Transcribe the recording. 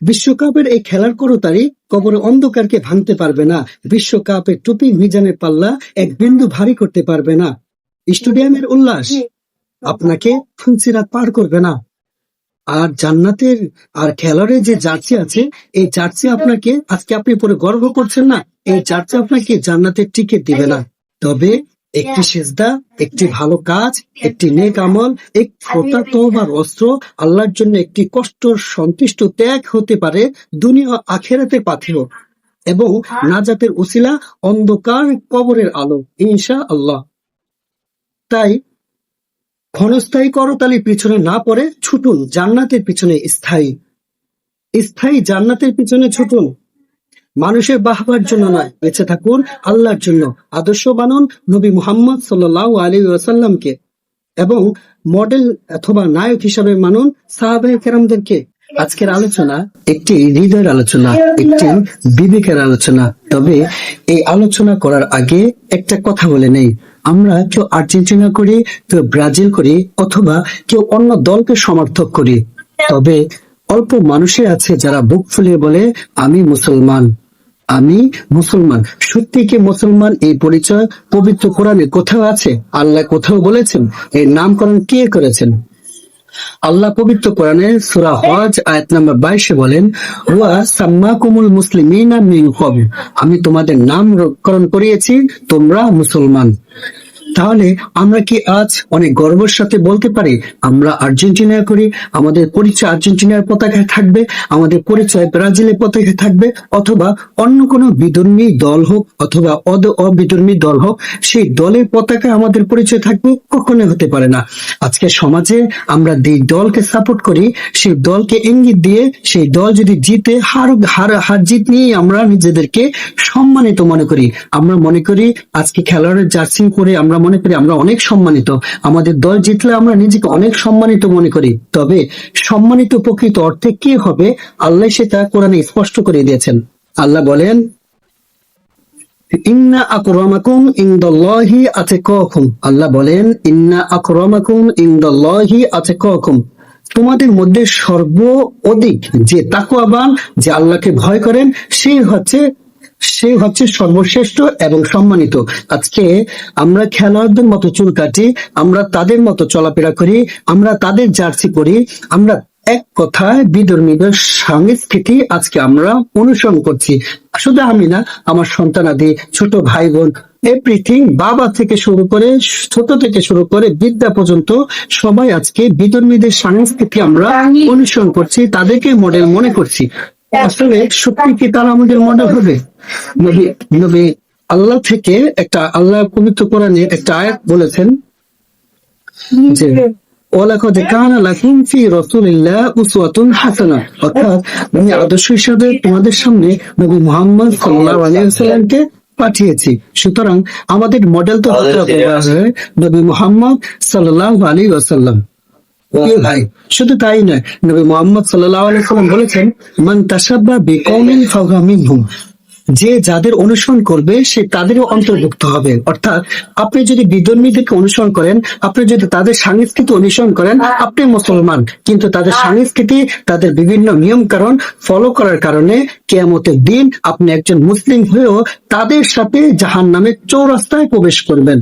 বিশ্বকাপের এই খেলার করতালি কবরের অন্ধকারকে ভাঙতে পারবে না। বিশ্বকাপের টুপি মিজানের পাল্লা এক বিন্দু ভারী করতে পারবে না। স্টেডিয়ামের উল্লাস আপনাকে ফুলসিরাত পার করবে না। আর জান্নাতের আর খেলোয়াড়ের যে জার্সি আছে, এই জার্সি আপনাকে, আজকে আপনি পরে গর্ব করছেন না, এই জার্সি আপনাকে জান্নাতের টিকিট দিবে না। তবে একটি সেজদা, একটি ভালো কাজ, একটি নেক আমল, এক ফোঁটা তওবার অস্ত্র, আল্লাহর জন্য একটি কষ্ট সন্তুষ্ট ত্যাগ হতে পারে দুনিয়া ও আখিরাতের পাথেয় এবং নাজাতের উসিলা অন্ধকার কবরের আলো ইনশাআল্লাহ। তাই ক্ষণস্থায়ী করতালির পিছনে না পড়ে ছুটুন জান্নাতের পিছনে, স্থায়ী জান্নাতের পিছনে ছুটুন। মানুষের বাহবার জন্য নয়, বেঁচে থাকুন আল্লাহর জন্য। আদর্শ বানুন নবী মুহাম্মদ সাল্লাল্লাহু আলাইহি ওয়াসাল্লামকে এবং মডেল অথবা নায়ক হিসাবে মানুন সাহাবায়ে কেরামদেরকে। আজকের আলোচনা একটি হৃদয়ের আলোচনা, একটি বিবেকের আলোচনা। তবে এই আলোচনা করার আগে একটা কথা বলে নেই, আমরা কেউ আর্জেন্টিনা করি, কেউ ব্রাজিল করি, অথবা কেউ অন্য দলকে সমর্থক করি। তবে অল্প মানুষই আছে যারা বুক ফুলিয়ে বলে আমি মুসলমান। সত্যি কি মুসলমান এই পরিচয় পবিত্র কোরআনে কোথাও আছে? আল্লাহ কোথাও বলেছেন? এর নামকরণ কে করেছেন? আল্লাহ পবিত্র কোরআনে সূরা হজ আয়াত নাম্বার 22 বলেন, ওয়া সাম্মাকুমুল মুসলিমিনা মিন ক্বাবল, আমি তোমাদের নামকরণ করিয়েছি তোমরা মুসলমান। তাহলে আমরা কি আজ অনেক গর্বের সাথে বলতে পারি আমরা আর্জেন্টিনা করি, আমাদের পরিচয় আর্জেন্টিনার পতাকায় থাকবে, আমাদের পরিচয় ব্রাজিলের পতাকায় থাকবে, অথবা অন্য কোনো বিধর্মী দল হোক অথবা অবিধর্মী দল হোক, সেই দলের পতাকায় আমাদের পরিচয় থাকবে? কখনো হতে পারে না। আজকে সমাজে আমরা যে দলকে সাপোর্ট করি, সেই দলকে ইঙ্গিত দিয়ে সেই দল যদি জিতে, হার জিত নিয়ে আমরা নিজেদেরকে সম্মানিত মনে করি। আমরা মনে করি আজকে খেলোয়াড়ের জার্সি পরে আমরা মনে করি আমরা অনেক সম্মানিত, আমাদের দল জিতলে আমরা নিজেকে অনেক সম্মানিত মনে করি। তবে সম্মানিত প্রকৃত অর্থে কে হবে, আল্লাহ সেটা কোরআনে স্পষ্ট করে দিয়েছেন। আল্লাহ বলেন, ইন্না আকরামাকুম ইনদাল্লাহি আতকাকুম, আল্লাহ বলেন ইন্না আকরামাকুম ইনদাল্লাহি আতকাকুম, তোমাদের মধ্যে সর্ব অধিক যে তাকওয়াবান, যে আল্লাহকে ভয় করেন, সে হচ্ছে সর্বশ্রেষ্ঠ এবং সম্মানিত। আজকে আমরা খেলোয়াড়দের মতো চুল কাটি, আমরা তাদের মতো চলাফেরা করি, আমরা তাদের জার্সি পরি, আমরা এক কথায় বিধর্মীদের সংস্কৃতি আজকে আমরা অনুসরণ করছি। শুধু আমি না, আমার সন্তানাদি, ছোট ভাই বোন, এভরিথিং, বাবা থেকে শুরু করে, ছোট থেকে শুরু করে বৃদ্ধা পর্যন্ত সবাই আজকে বিধর্মীদের সংস্কৃতি আমরা অনুসরণ করছি, তাদেরকে মডেল মনে করছি। আসলে সত্যি কি তারা আমাদের মডেল হবে? নবী আল্লাহ থেকে একটা, আল্লাহ পবিত্র কোরআনে একটা আয়াত বলেছেন যে ওয়ালাকাদ কানা লাকুম ফি রাসূলিল্লাহ উসওয়াতুন হাসানাহ, অর্থাৎ আমি আদর্শ হিসেবে তোমাদের সামনে নবী মুহাম্মদ সাল্লাল্লাহু আলাইহি ওয়াসাল্লামকে পাঠিয়েছি। সুতরাং আমাদের মডেল তো হতে হবে নবী মুহাম্মদ সাল্লাল্লাহু আলাইহি ওয়াসাল্লাম। ভাই শুধু তাই নয়, নবী মুহাম্মদ সাল্লাল্লাহু আলাইহি ওয়াসাল্লাম বলেছেন, মান তাশাব্বাহা বিকওমিন ফাহুয়া মিনহুম, যে যাদের অনুসরণ করবে সে তাদেরও অন্তর্ভুক্ত হবে। অর্থাৎ আপনি যদি বিধর্মীদেরকে অনুসরণ করেন, আপনি যদি তাদের সংস্কৃতি অনুসরণ করেন, আপনি মুসলমান, কিন্তু তাদের সংস্কৃতি, তাদের বিভিন্ন নিয়ম কারণ ফলো করার কারণে কিয়ামতের দিন আপনি একজন মুসলিম হয়েও তাদের সাথে জাহান্নামের চৌরাস্তায় প্রবেশ করবেন।